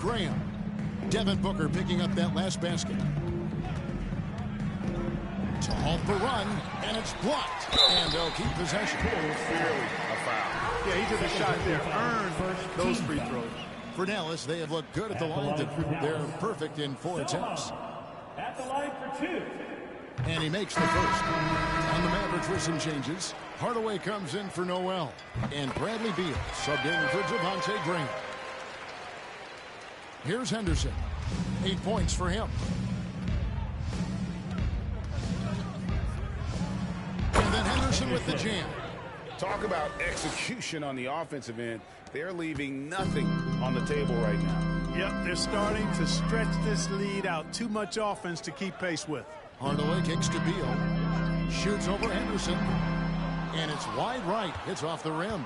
Graham. Devin Booker picking up that last basket. To halt the run, and it's blocked. And they'll keep possession. Clearly a foul. Yeah, he took a shot there. Earned those free throws. For Dallas, they have looked good at the line. They're perfect in 4 attempts. At the line for 2. And he makes the first. On the Mavericks for some changes, Hardaway comes in for Noel. And Bradley Beal subbed in for Devontae Graham. Here's Henderson. 8 points for him. And then Henderson with the jam. Talk about execution on the offensive end. They're leaving nothing on the table right now. Yep, they're starting to stretch this lead out. Too much offense to keep pace with. Hardaway kicks to Beal. Shoots over Henderson. And it's wide right. It's off the rim.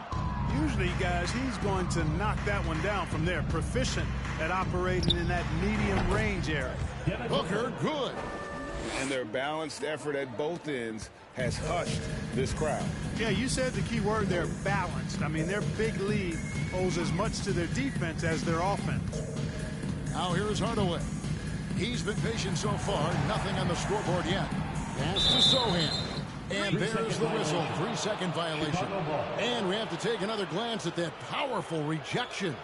Usually, guys, he's going to knock that one down from there. Proficient at operating in that medium range area. Booker, good. And their balanced effort at both ends has hushed this crowd. Yeah, you said the key word there, balanced. I mean, their big lead owes as much to their defense as their offense. Now here is Hardaway. He's been patient so far. Nothing on the scoreboard yet. Pass to Sohan. And there's the whistle. 3-second violation. And we have to take another glance at that powerful rejection.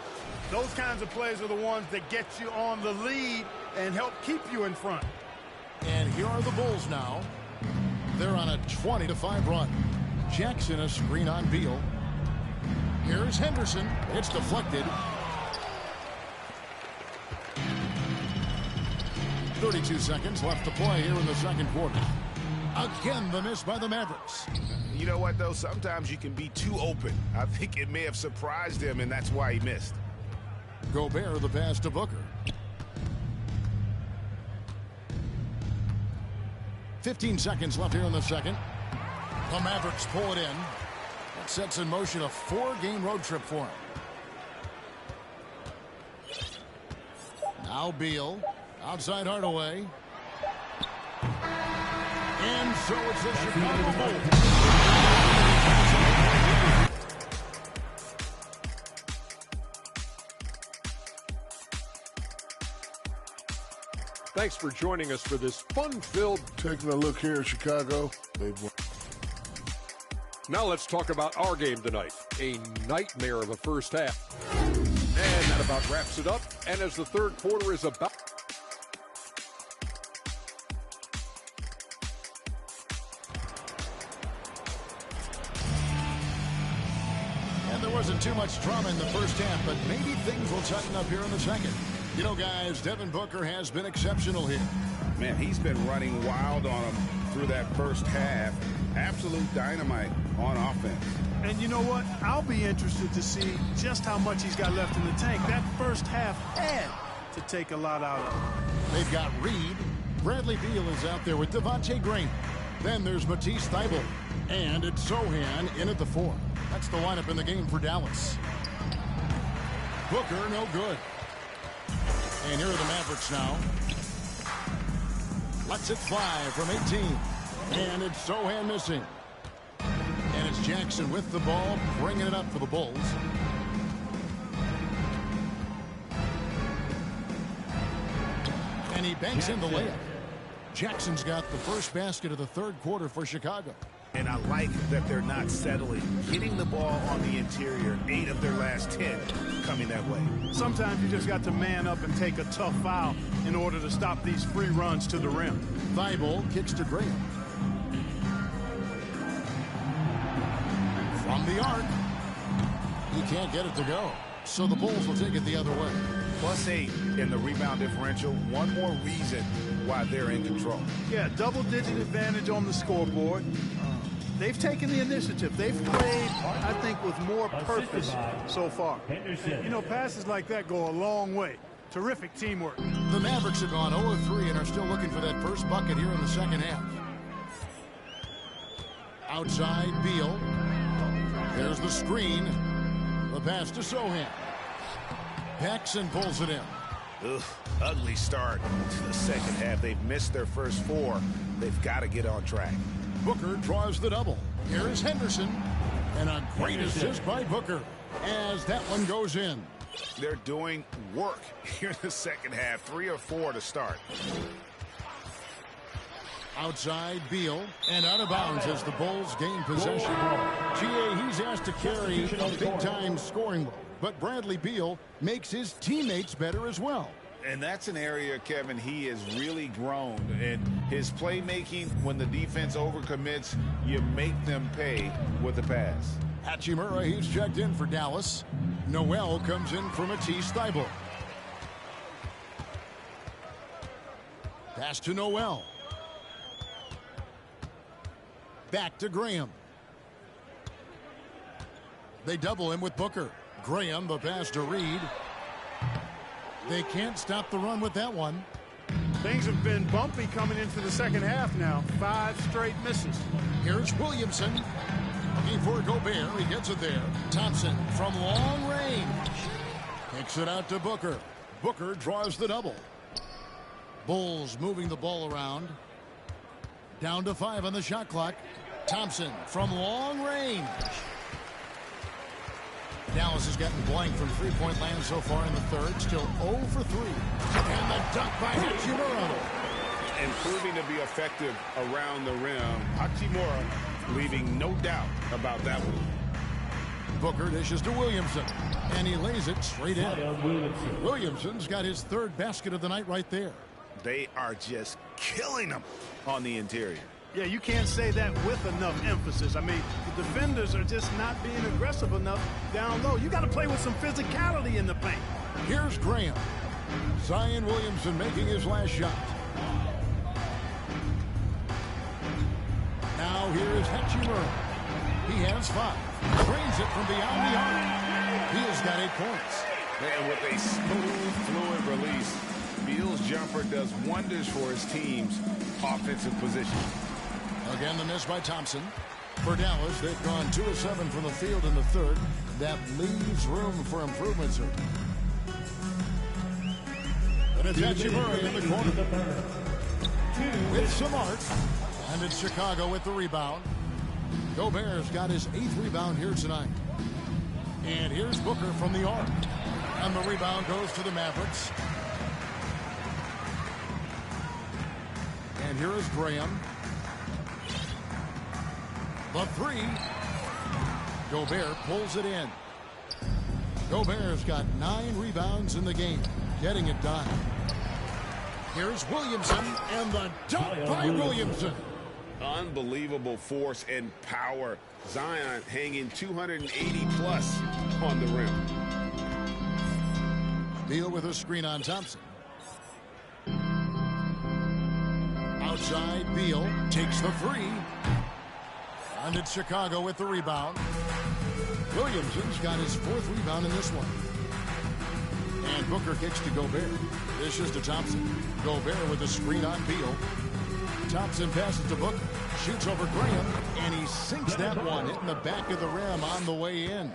Those kinds of plays are the ones that get you on the lead and help keep you in front. And here are the Bulls now. They're on a 20-5 run. Jackson a screen on Beal. Here's Henderson. It's deflected. 32 seconds left to play here in the second quarter. Again, the miss by the Mavericks. You know what, though? Sometimes you can be too open. I think it may have surprised him, and that's why he missed. Gobert the pass to Booker. 15 seconds left here in the second. The Mavericks pull it in. That sets in motion a 4-game road trip for him. Now Beal. Outside Hardaway. And so it's the Chicago Bulls. Thanks for joining us for this fun-filled... Taking a look here at Chicago. They've won. Now let's talk about our game tonight. A nightmare of a first half. And that about wraps it up. And as the third quarter is about... And there wasn't too much drama in the first half, but maybe things will tighten up here in the second. You know, guys, Devin Booker has been exceptional here. Man, he's been running wild on him through that first half. Absolute dynamite on offense. And you know what? I'll be interested to see just how much he's got left in the tank. That first half had to take a lot out of it. They've got Reed. Bradley Beal is out there with Devontae Graham. Then there's Matisse Thybulle. And it's Sohan in at the 4. That's the lineup in the game for Dallas. Booker, no good. And here are the Mavericks now. Lets it fly from 18. And it's Sohan missing. And it's Jackson with the ball, bringing it up for the Bulls. And he banks in the layup. Jackson's got the first basket of the third quarter for Chicago. And I like that they're not settling. Hitting the ball on the interior, 8 of their last 10 coming that way. Sometimes you just got to man up and take a tough foul in order to stop these free runs to the rim. Thybulle kicks to Graham. From the arc. He can't get it to go. So the Bulls will take it the other way. +8 in the rebound differential. One more reason why they're in control. Yeah, double-digit advantage on the scoreboard. They've taken the initiative. They've played, I think, with more purpose so far. You know, passes like that go a long way. Terrific teamwork. The Mavericks have gone 0-3 and are still looking for that first bucket here in the second half. Outside, Beal. There's the screen. The pass to Sohan. Paxson pulls it in. Ugh, ugly start to the second half. They've missed their first 4. They've got to get on track. Booker draws the double. Here is Henderson. And a great assist by Booker as that one goes in. They're doing work here in the second half. 3 or 4 to start. Outside Beal, and out of bounds as the Bulls gain possession. GA, he's asked to carry a big-time scoring load, but Bradley Beal makes his teammates better as well. And that's an area, Kevin, he has really grown. And his playmaking, when the defense overcommits, you make them pay with the pass. Hachimura, he's checked in for Dallas. Noel comes in for Matisse Thybulle. Pass to Noel. Back to Graham. They double him with Booker. Graham, the pass to Reed. They can't stop the run with that one. Things have been bumpy coming into the second half now. 5 straight misses. Here's Williamson. Looking for Gobert. He gets it there. Thompson from long range. Kicks it out to Booker. Booker draws the double. Bulls moving the ball around. Down to 5 on the shot clock. Thompson from long range. Dallas has gotten blank from three-point land so far in the third. Still 0 for 3. And the dunk by Hachimura. And proving to be effective around the rim. Hachimura leaving no doubt about that one. Booker dishes to Williamson. And he lays it straight in. Williamson's got his 3rd basket of the night right there. They are just killing them on the interior. Yeah, you can't say that with enough emphasis. I mean, the defenders are just not being aggressive enough down low. You got to play with some physicality in the paint. Here's Graham. Zion Williamson making his last shot. Now here is Hachimura. He has 5. Drains it from beyond the arc. He has got 8 points. And with a smooth, fluid release, Beal's jumper does wonders for his team's offensive position. Again, the miss by Thompson. For Dallas, they've gone 2 of 7 from the field in the third. That leaves room for improvement, sir. And it's Hachimura in the corner. With some art. And it's Chicago with the rebound. Gobert's got his 8th rebound here tonight. And here's Booker from the arc. And the rebound goes to the Mavericks. And here is Graham. The 3. Gobert pulls it in. Gobert's got 9 rebounds in the game. Getting it done. Here's Williamson. And the dunk by Williamson. Unbelievable force and power. Zion hanging 280 plus on the rim. Beal with a screen on Thompson. Outside, Beal takes the 3. And it's Chicago with the rebound. Williamson's got his 4th rebound in this one. And Booker kicks to Gobert. This is to Thompson. Gobert with a screen on Beal. Thompson passes to Booker. Shoots over Graham. And he sinks that one, hitting the back of the rim on the way in.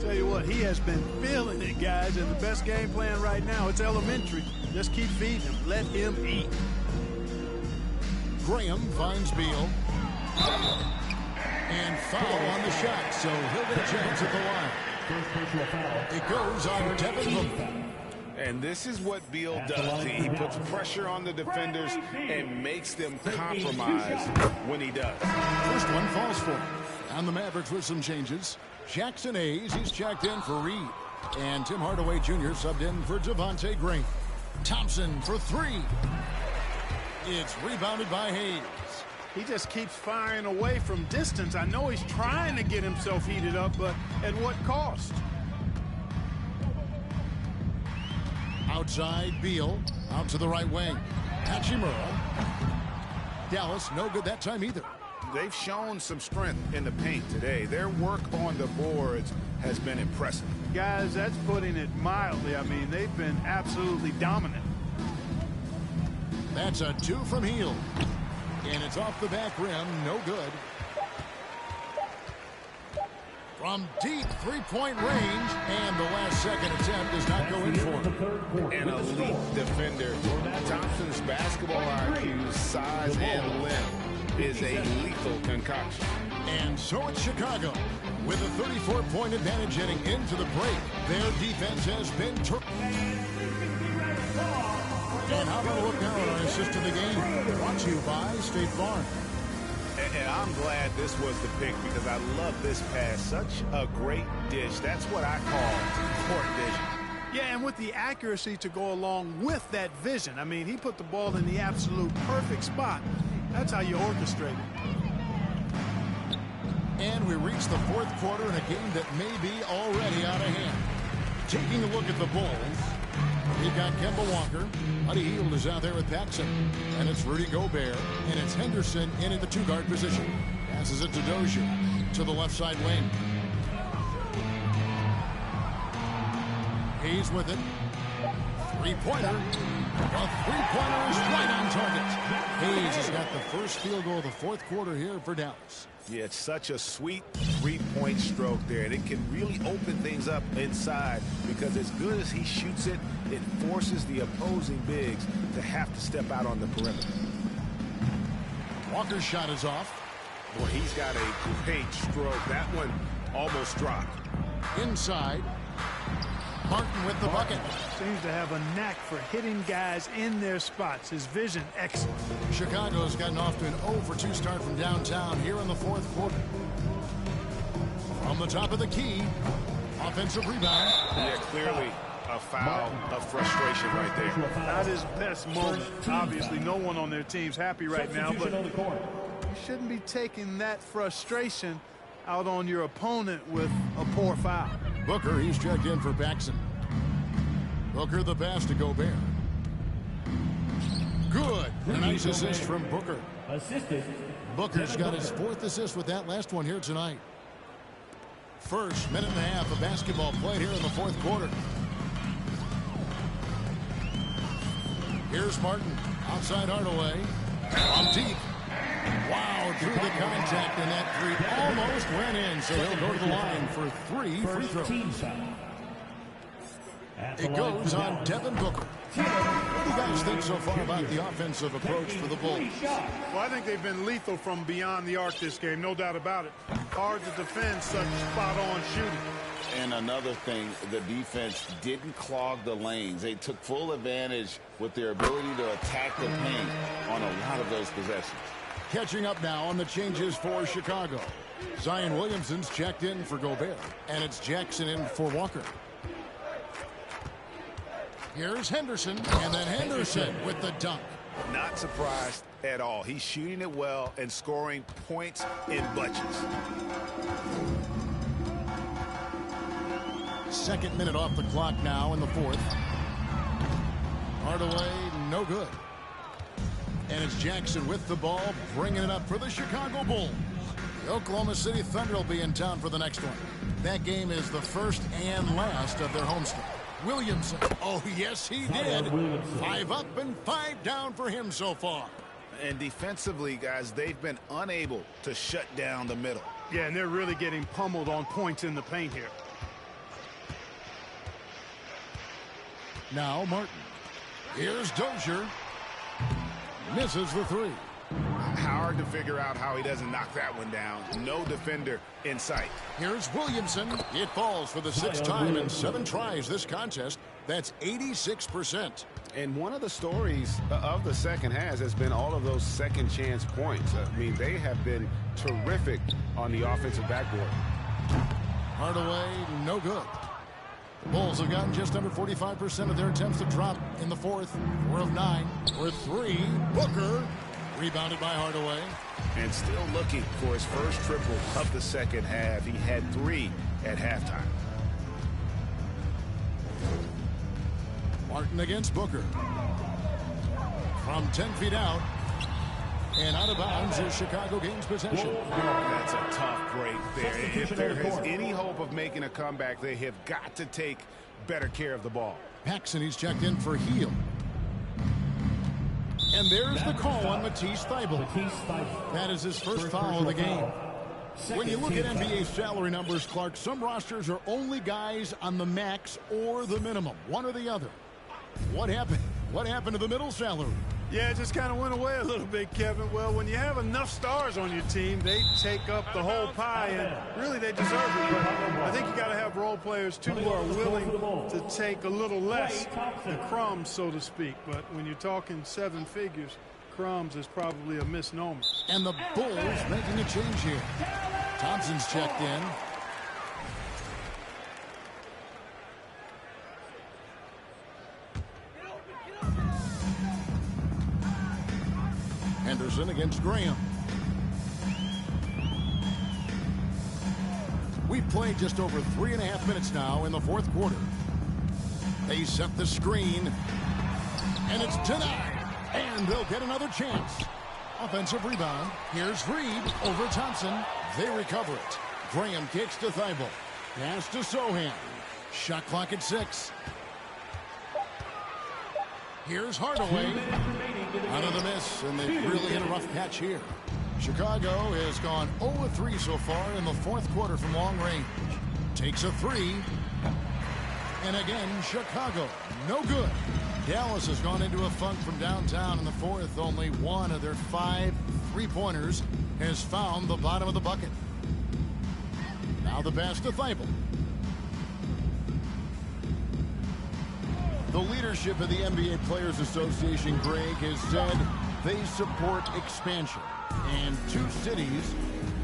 Tell you what, he has been feeling it, guys. And the best game plan right now, it's elementary. Just keep feeding him. Let him eat. Graham finds Beal. And foul on the shot, so he'll get a chance at the line. It goes on Devin Booker. And this is what Beal does. He puts pressure on the defenders and makes them compromise when he does. First one falls for him. And the Mavericks with some changes. Jackson Hayes, he's checked in for Reed. And Tim Hardaway Jr. subbed in for Devontae Green. Thompson for 3. It's rebounded by Hayes. He just keeps firing away from distance. I know he's trying to get himself heated up, but at what cost? Outside, Beal. Out to the right wing. Hachimura. Dallas, no good that time either. They've shown some strength in the paint today. Their work on the boards has been impressive. Guys, that's putting it mildly. I mean, they've been absolutely dominant. That's a 2 from Hield. And it's off the back rim. No good. From deep three-point range. And the last second attempt does not go in for him. An elite defender. Thompson's basketball IQ, size, and length is a lethal concoction. And so it's Chicago with a 34-point advantage heading into the break. Their defense has been And how about a look now at our assist of the game? Brought to you by State Farm. And I'm glad this was the pick because I love this pass. Such a great dish. That's what I call court vision. Yeah, and with the accuracy to go along with that vision. I mean, he put the ball in the absolute perfect spot. That's how you orchestrate it. And we reach the fourth quarter in a game that may be already out of hand. Taking a look at the Bulls, we've got Kemba Walker. Buddy Hield is out there with Paxson. And it's Rudy Gobert. And it's Henderson in at the two-guard position. Passes it to Dozier to the left side lane. Hayes with it. Three-pointer. A three-pointer is right on target. Hayes has got the first field goal of the fourth quarter here for Dallas. Yeah, it's such a sweet three-point stroke there. And it can really open things up inside because as good as he shoots it, it forces the opposing bigs to have to step out on the perimeter. Walker's shot is off. Boy, he's got a great stroke. That one almost dropped. Inside. Martin with the bucket. Seems to have a knack for hitting guys in their spots. His vision, excellent. Chicago's gotten off to an 0-for-2 start from downtown here in the fourth quarter. From the top of the key, offensive rebound. Yeah, clearly a foul of frustration right there. Not his best moment. Obviously, no one on their team's happy right now, but you shouldn't be taking that frustration out on your opponent with a poor foul. Booker, he's checked in for Paxson. Booker the pass to Gobert. Good. A nice assist from Booker. Booker's got his fourth assist with that last one here tonight. First minute and a half of basketball played here in the fourth quarter. Here's Martin. Outside Hardaway. On deep. Wow, through the contact, and that three almost went in, so he'll go to the line for 3 free throws. It goes on Devin Booker. What do you guys think so far about the offensive approach for the Bulls? Well, I think they've been lethal from beyond the arc this game, no doubt about it. Hard to defend such spot-on shooting. And another thing, the defense didn't clog the lanes. They took full advantage with their ability to attack the paint on a lot of those possessions. Catching up now on the changes for Chicago. Zion Williamson's checked in for Gobert, and it's Jackson in for Walker. Here's Henderson, and then Henderson with the dunk. Not surprised at all. He's shooting it well and scoring points in bunches. Second minute off the clock now in the fourth. Hardaway, no good. And it's Jackson with the ball, bringing it up for the Chicago Bulls. The Oklahoma City Thunder will be in town for the next one. That game is the first and last of their homestand. Williamson, oh yes he did. 5 up and 5 down for him so far. And defensively, guys, they've been unable to shut down the middle. Yeah, and they're really getting pummeled on points in the paint here. Now Martin. Here's Dozier. Misses the three. Hard to figure out how he doesn't knock that one down. No defender in sight. Here's Williamson. It falls for the 6th time in 7 tries this contest. That's 86%. And one of the stories of the second half has been all of those second chance points. I mean, they have been terrific on the offensive backboard. Hardaway, no good. The Bulls have gotten just under 45% of their attempts to drop in the fourth. 4 of 9 for 3. Booker rebounded by Hardaway. And still looking for his first triple of the second half. He had 3 at halftime. Martin against Booker. From 10 feet out. And out of bounds is Chicago gains possession. That's a tough break there. If there is any hope of making a comeback, they have got to take better care of the ball. Paxson, he's checked in for Hield. And there's the call on Matisse Thybulle. That is his first foul of the game. When you look at NBA salary numbers, Clark, some rosters are only guys on the max or the minimum, one or the other. What happened? What happened to the middle salary? Yeah, it just kind of went away a little bit, Kevin. Well, when you have enough stars on your team, they take up the whole pie, and really they deserve it. But I think you got to have role players, too, who are willing to take a little less, the crumbs, so to speak. But when you're talking 7 figures, crumbs is probably a misnomer. And the Bulls making a change here. Thompson's checked in. Henderson against Graham. We've played just over 3.5 minutes now in the fourth quarter. They set the screen, and it's denied. And they'll get another chance. Offensive rebound. Here's Reed over Thompson. They recover it. Graham kicks to Thibault. Pass to Sohan. Shot clock at 6. Here's Hardaway. Out of the miss, and they've really hit a rough patch here. Chicago has gone 0-3 so far in the fourth quarter from long range. Takes a 3. And again, Chicago, no good. Dallas has gone into a funk from downtown in the fourth. Only one of their 5 3-pointers has found the bottom of the bucket. Now the pass to Thibault. The leadership of the NBA Players Association, Greg, has said they support expansion. And 2 cities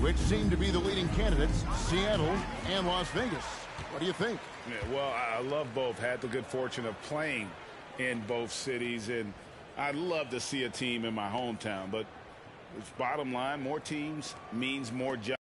which seem to be the leading candidates, Seattle and Las Vegas. What do you think? Yeah, well, I love both. Had the good fortune of playing in both cities, and I'd love to see a team in my hometown. But bottom line, more teams means more jobs.